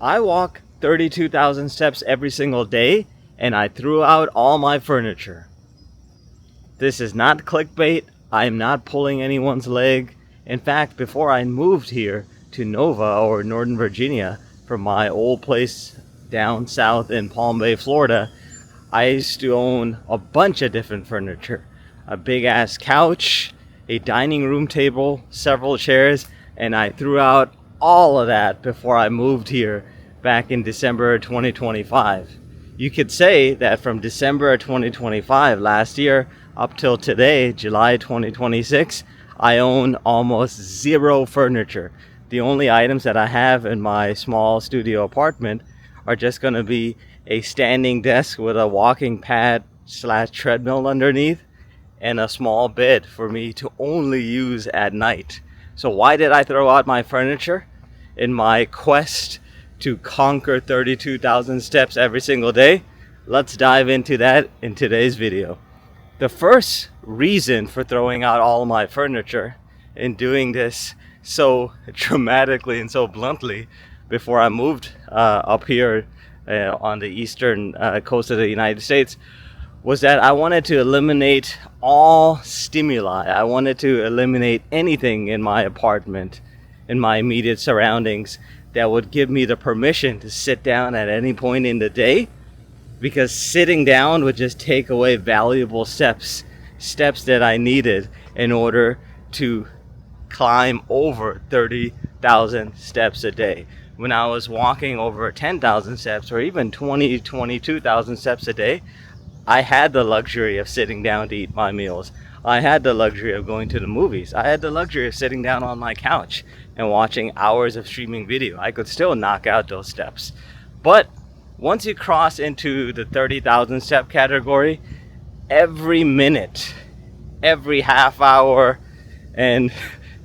I walk 32,000 steps every single day, and I threw out all my furniture. This is not clickbait. I am not pulling anyone's leg. In fact, before I moved here to Nova or Northern Virginia from my old place down south in Palm Bay, Florida, I used to own a bunch of different furniture. A big ass couch, a dining room table, several chairs, and I threw out all of that before I moved here back in December 2025. You could say that from December 2025 last year up till today, July 2026, I own almost zero furniture. The only items that I have in my small studio apartment are just going to be a standing desk with a walking pad / treadmill underneath and a small bed for me to only use at night. So why did I throw out my furniture? In my quest to conquer 32,000 steps every single day? Let's dive into that in today's video. The first reason for throwing out all of my furniture and doing this so dramatically and so bluntly before I moved up here on the eastern coast of the United States was that I wanted to eliminate all stimuli. I wanted to eliminate anything in my apartment, in my immediate surroundings, that would give me the permission to sit down at any point in the day, because sitting down would just take away valuable steps that I needed in order to climb over 30,000 steps a day. When I was walking over 10,000 steps or even 22,000 steps a day, I had the luxury of sitting down to eat my meals. I had the luxury of going to the movies. I had the luxury of sitting down on my couch and watching hours of streaming video. I could still knock out those steps. But once you cross into the 30,000 step category, every minute, every half hour, and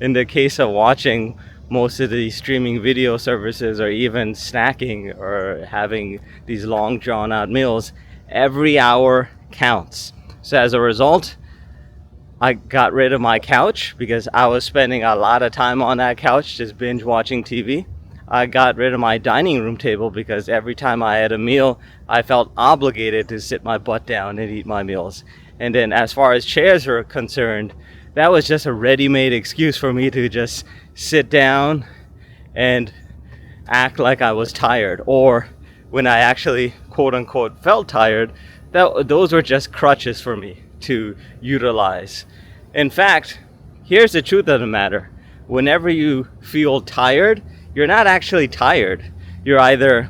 in the case of watching most of the streaming video services or even snacking or having these long drawn out meals, every hour counts. So as a result, I got rid of my couch because I was spending a lot of time on that couch just binge watching TV. I got rid of my dining room table because every time I had a meal, I felt obligated to sit my butt down and eat my meals. And then as far as chairs were concerned, that was just a ready-made excuse for me to just sit down and act like I was tired. Or when I actually quote-unquote felt tired, those were just crutches for me to utilize. In fact, here's the truth of the matter. Whenever you feel tired, you're not actually tired. You're either,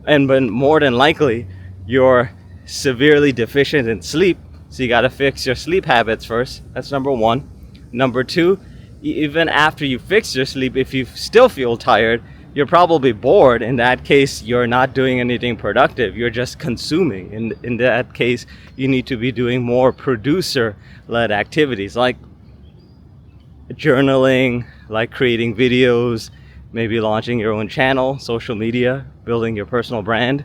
and more than likely, you're severely deficient in sleep. So you got to fix your sleep habits first. That's number one. Number two, even after you fix your sleep, if you still feel tired, you're probably bored. In that case, you're not doing anything productive. You're just consuming. In that case, you need to be doing more producer-led activities like journaling, like creating videos, maybe launching your own channel, social media, building your personal brand.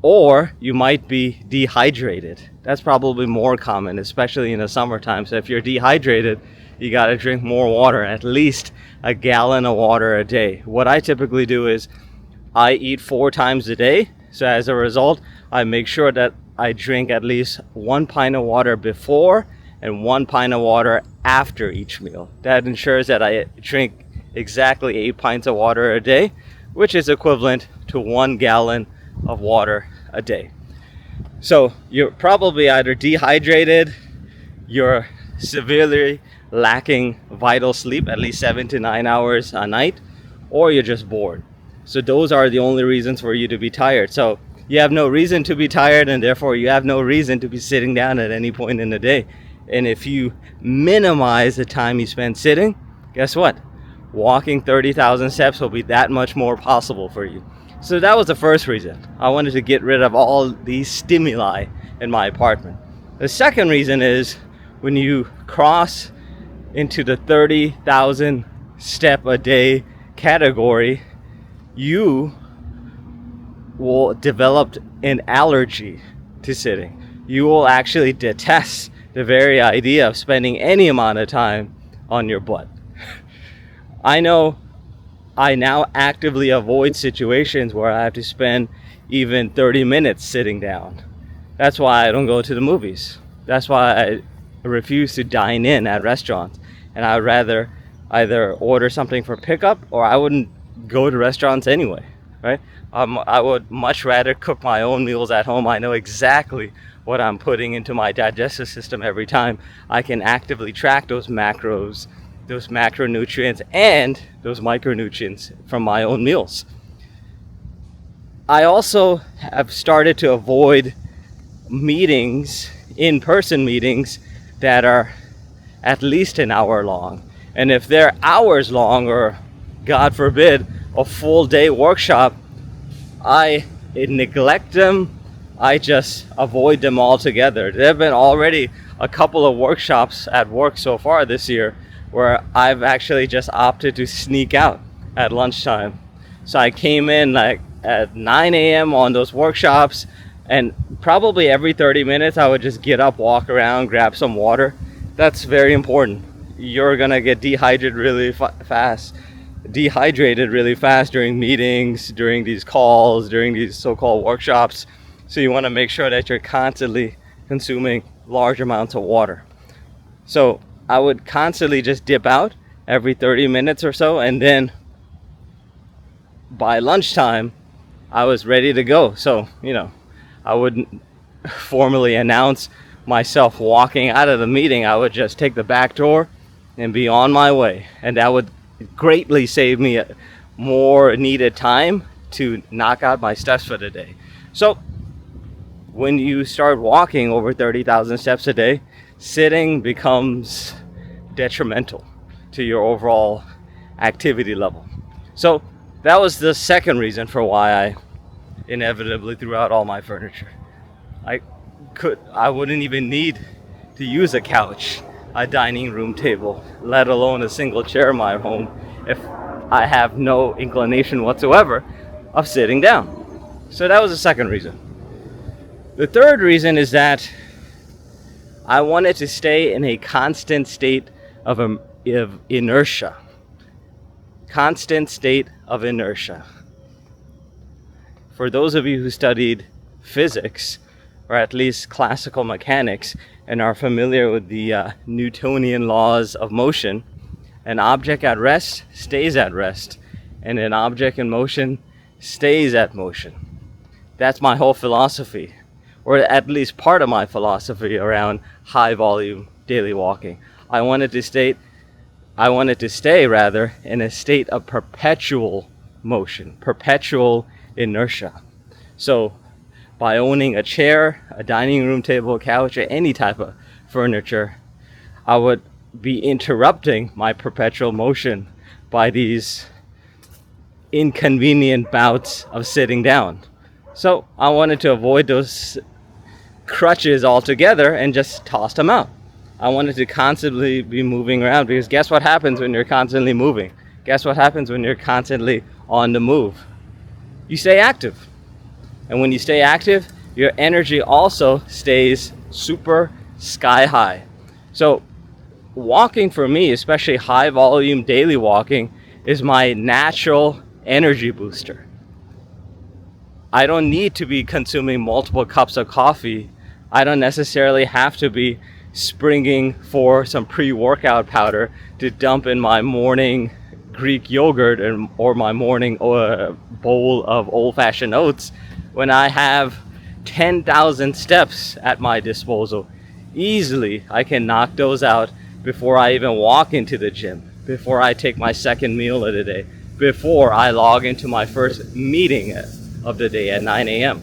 Or you might be dehydrated. That's probably more common, especially in the summertime. So if you're dehydrated, you got to drink more water, at least a gallon of water a day. What I typically do is I eat 4 times a day. So as a result, I make sure that I drink at least 1 pint of water before and 1 pint of water after each meal. That ensures that I drink exactly 8 pints of water a day, which is equivalent to 1 gallon of water a day. So you're probably either dehydrated, you're severely lacking vital sleep, at least 7 to 9 hours a night, or you're just bored. So those are the only reasons for you to be tired. So you have no reason to be tired, and therefore you have no reason to be sitting down at any point in the day. And if you minimize the time you spend sitting, guess what? Walking 30,000 steps will be that much more possible for you. So that was the first reason. I wanted to get rid of all these stimuli in my apartment. The second reason is when you cross into the 30,000 step a day category, you will develop an allergy to sitting. You will actually detest the very idea of spending any amount of time on your butt. I know I now actively avoid situations where I have to spend even 30 minutes sitting down. That's why I don't go to the movies. That's why I refuse to dine in at restaurants. And I would rather either order something for pickup, or I wouldn't go to restaurants anyway, right? I would much rather cook my own meals at home. I know exactly what I'm putting into my digestive system every time. I can actively track those macros, those macronutrients, and those micronutrients from my own meals. I also have started to avoid meetings, in-person meetings, that are at least an hour long. And if they're hours long, or God forbid, a full day workshop, I neglect them. I just avoid them altogether. There have been already a couple of workshops at work so far this year where I've actually just opted to sneak out at lunchtime. So I came in like at 9 a.m. on those workshops, and probably every 30 minutes I would just get up, walk around, grab some water. That's very important. You're gonna get dehydrated really fast during meetings, during these calls, during these so-called workshops. So you want to make sure that you're constantly consuming large amounts of water. So I would constantly just dip out every 30 minutes or so, and then by lunchtime I was ready to go. So, I wouldn't formally announce myself walking out of the meeting. I would just take the back door and be on my way, and that would greatly save me more needed time to knock out my steps for the day. So when you start walking over 30,000 steps a day, sitting becomes detrimental to your overall activity level. So that was the second reason for why I inevitably threw out all my furniture. I wouldn't even need to use a couch, a dining room table, let alone a single chair in my home, if I have no inclination whatsoever of sitting down. So that was the second reason. The third reason is that I wanted to stay in a constant state of inertia. Constant state of inertia. For those of you who studied physics, or at least classical mechanics, and are familiar with the Newtonian laws of motion, an object at rest stays at rest, and an object in motion stays at motion. That's my whole philosophy, or at least part of my philosophy around high volume daily walking. I wanted to stay in a state of perpetual motion, perpetual inertia. So by owning a chair, a dining room table, a couch, or any type of furniture, I would be interrupting my perpetual motion by these inconvenient bouts of sitting down. So I wanted to avoid those crutches altogether and just toss them out. I wanted to constantly be moving around, because guess what happens when you're constantly moving? Guess what happens when you're constantly on the move? You stay active. And when you stay active, your energy also stays super sky high. So walking for me, especially high volume daily walking, is my natural energy booster. I don't need to be consuming multiple cups of coffee. I don't necessarily have to be springing for some pre-workout powder to dump in my morning Greek yogurt or my morning bowl of old-fashioned oats when I have 10,000 steps at my disposal. Easily, I can knock those out before I even walk into the gym, before I take my second meal of the day, before I log into my first meeting of the day at 9 a.m.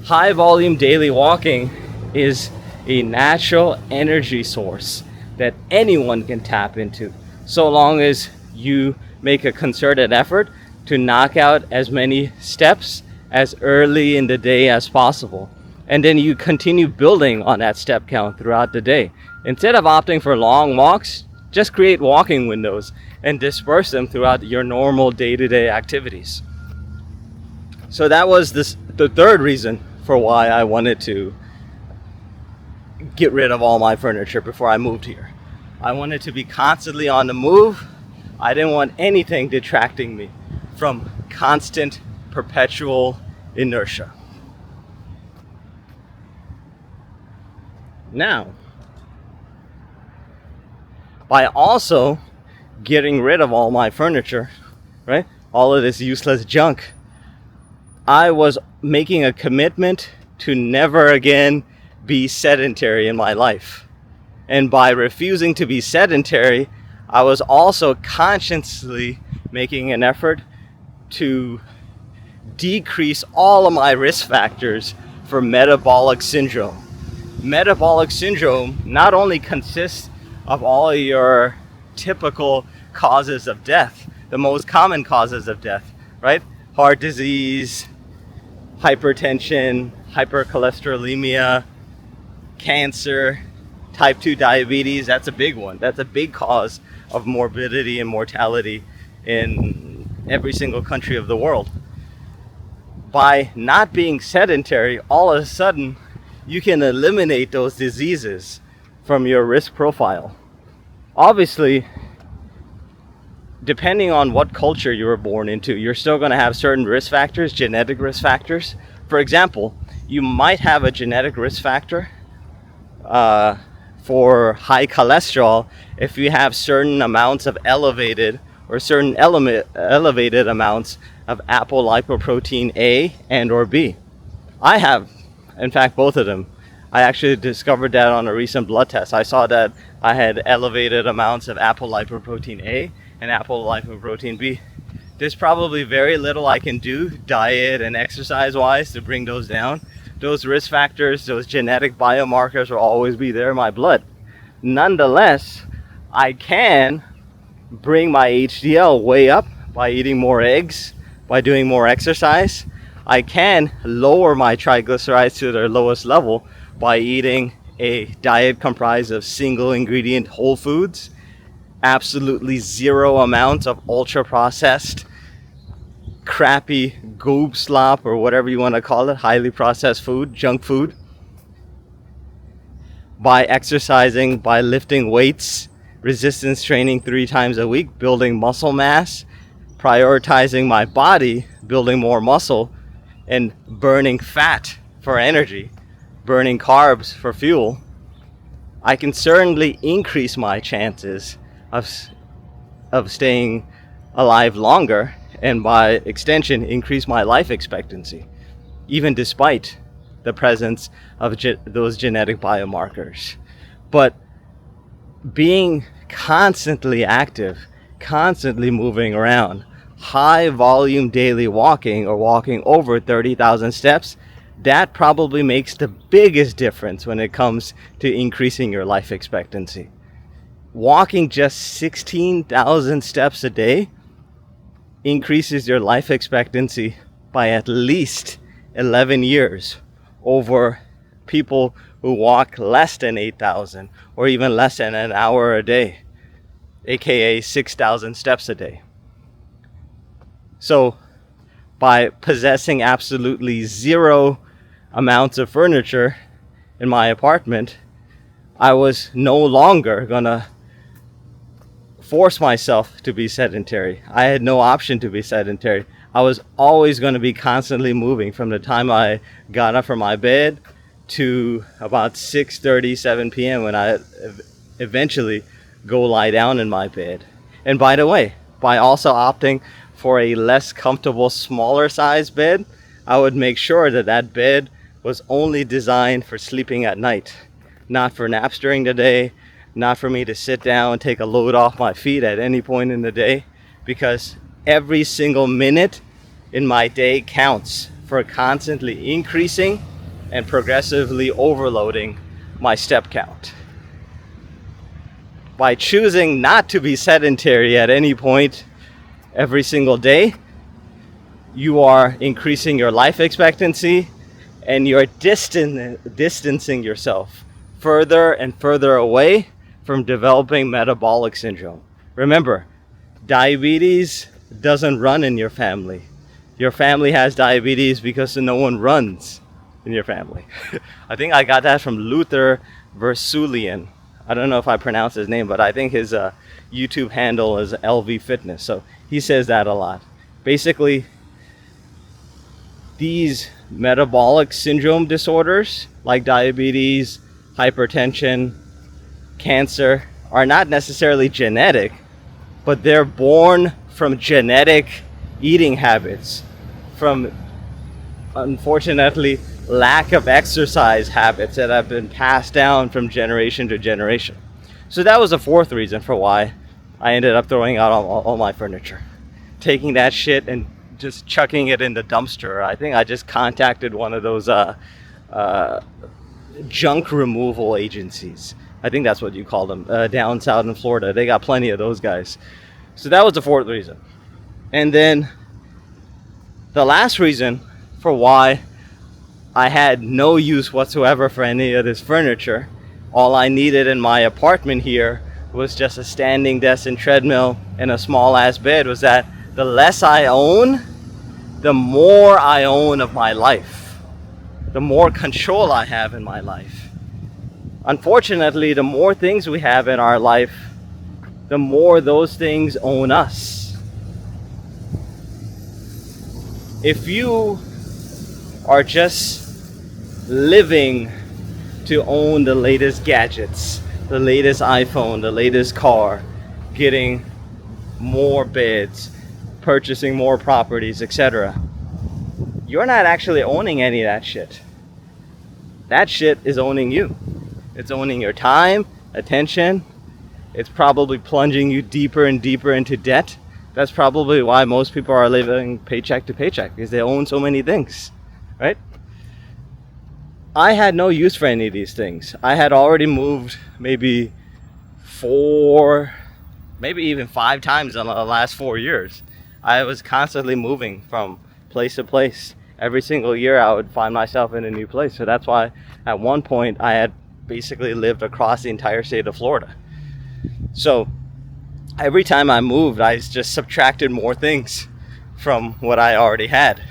High volume daily walking is a natural energy source that anyone can tap into, so long as you make a concerted effort to knock out as many steps as early in the day as possible. And then you continue building on that step count throughout the day. Instead of opting for long walks, just create walking windows and disperse them throughout your normal day-to-day activities. So that was the third reason for why I wanted to get rid of all my furniture before I moved here. I wanted to be constantly on the move. I didn't want anything detracting me from constant, perpetual inertia. Now, by also getting rid of all my furniture, right? All of this useless junk, I was making a commitment to never again be sedentary in my life. And by refusing to be sedentary, I was also consciously making an effort to decrease all of my risk factors for metabolic syndrome. Metabolic syndrome not only consists of all your typical causes of death, the most common causes of death, right? Heart disease, hypertension, hypercholesterolemia, cancer, type 2 diabetes. That's a big one. That's a big cause of morbidity and mortality in every single country of the world. By not being sedentary, all of a sudden you can eliminate those diseases from your risk profile. Obviously, depending on what culture you were born into, you're still going to have certain risk factors, genetic risk factors. For example, you might have a genetic risk factor for high cholesterol if you have certain amounts of elevated amounts of apolipoprotein A and or B. I have, in fact, both of them. I actually discovered that on a recent blood test. I saw that I had elevated amounts of apolipoprotein A and apolipoprotein B. There's probably very little I can do diet and exercise wise to bring those down. Those risk factors, those genetic biomarkers will always be there in my blood. Nonetheless, I can bring my HDL way up by eating more eggs, by doing more exercise. I can lower my triglycerides to their lowest level by eating a diet comprised of single ingredient whole foods, absolutely zero amounts of ultra processed, crappy goob slop or whatever you want to call it, highly processed food, junk food. By exercising, by lifting weights, resistance training 3 times a week, building muscle mass, prioritizing my body, building more muscle, and burning fat for energy, burning carbs for fuel, I can certainly increase my chances of staying alive longer, and by extension increase my life expectancy, even despite the presence of those genetic biomarkers. But being constantly active, constantly moving around, high volume daily walking or walking over 30,000 steps, that probably makes the biggest difference when it comes to increasing your life expectancy. Walking just 16,000 steps a day increases your life expectancy by at least 11 years over people who walk less than 8,000 or even less than an hour a day, aka 6,000 steps a day. So by possessing absolutely zero amounts of furniture in my apartment, I was no longer gonna force myself to be sedentary. I had no option to be sedentary. I was always going to be constantly moving from the time I got up from my bed to about 6:30, 7 p.m. when I eventually go lie down in my bed. And by the way, by also opting for a less comfortable, smaller size bed, I would make sure that that bed was only designed for sleeping at night, not for naps during the day, not for me to sit down and take a load off my feet at any point in the day, because every single minute in my day counts for constantly increasing and progressively overloading my step count. By choosing not to be sedentary at any point every single day, you are increasing your life expectancy and you're distancing yourself further and further away from developing metabolic syndrome. Remember, diabetes doesn't run in your family. Your family has diabetes because no one runs in your family. I think I got that from Luther Versulian. I don't know if I pronounced his name, but I think YouTube handle is LV Fitness. So he says that a lot. Basically, these metabolic syndrome disorders like diabetes, hypertension, cancer are not necessarily genetic, but they're born from genetic eating habits, from unfortunately lack of exercise habits that have been passed down from generation to generation. So that was the fourth reason for why I ended up throwing out all my furniture, taking that shit and just chucking it in the dumpster. I think I just contacted one of those junk removal agencies. I think that's what you call them, down south in Florida. They got plenty of those guys. So that was the fourth reason. And then the last reason for why I had no use whatsoever for any of this furniture, all I needed in my apartment here was just a standing desk and treadmill and a small ass bed, was that the less I own, the more I own of my life, the more control I have in my life. Unfortunately, the more things we have in our life, the more those things own us. If you are just living to own the latest gadgets, the latest iPhone, the latest car, getting more beds, purchasing more properties, etc., you're not actually owning any of that shit. That shit is owning you. It's owning your time, attention. It's probably plunging you deeper and deeper into debt. That's probably why most people are living paycheck to paycheck, because they own so many things, right? I had no use for any of these things. I had already moved maybe 4, maybe even 5 times in the last 4 years. I was constantly moving from place to place. Every single year I would find myself in a new place. So that's why at one point I had basically lived across the entire state of Florida. So every time I moved, I just subtracted more things from what I already had.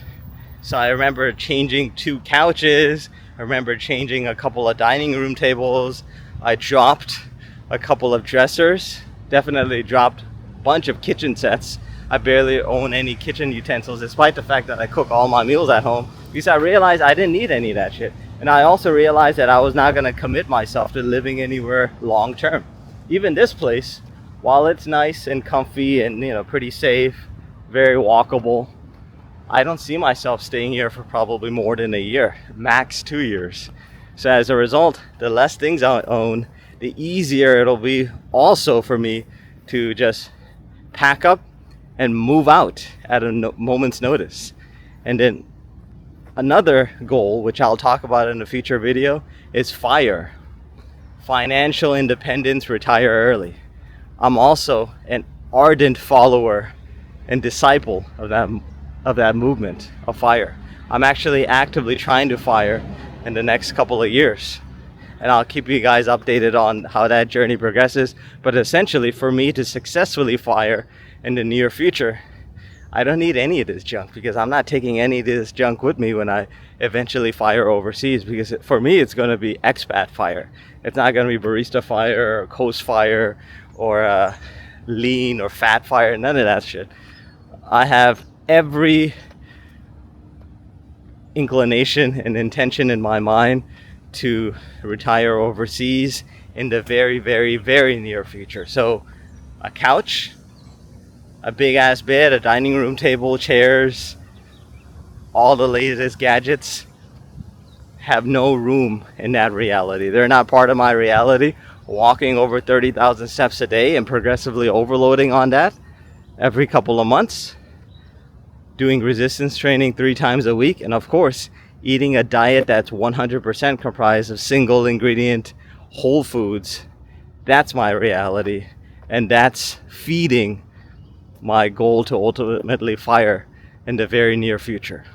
So I remember changing 2 couches. I remember changing a couple of dining room tables. I dropped a couple of dressers. Definitely dropped a bunch of kitchen sets. I barely own any kitchen utensils, despite the fact that I cook all my meals at home, because I realized I didn't need any of that shit. And I also realized that I was not going to commit myself to living anywhere long term. Even this place, while it's nice and comfy and, you know, pretty safe, very walkable, I don't see myself staying here for probably more than a year, max 2 years. So as a result, the less things I own, the easier it'll be also for me to just pack up and move out at a moment's notice. And then another goal, which I'll talk about in a future video, is FIRE. Financial independence, retire early. I'm also an ardent follower and disciple of that movement of FIRE. I'm actually actively trying to FIRE in the next couple of years. And I'll keep you guys updated on how that journey progresses. But essentially, for me to successfully FIRE in the near future, I don't need any of this junk, because I'm not taking any of this junk with me when I eventually FIRE overseas, because for me it's going to be expat FIRE. It's not going to be barista FIRE or coast FIRE or lean or fat FIRE, none of that shit. I have every inclination and intention in my mind to retire overseas in the very, very, very near future. So a couch, a big ass bed, a dining room table, chairs, all the latest gadgets have no room in that reality. They're not part of my reality. Walking over 30,000 steps a day and progressively overloading on that every couple of months, doing resistance training 3 times a week, and of course eating a diet that's 100% comprised of single ingredient whole foods. That's my reality, and that's feeding my goal to ultimately FIRE in the very near future.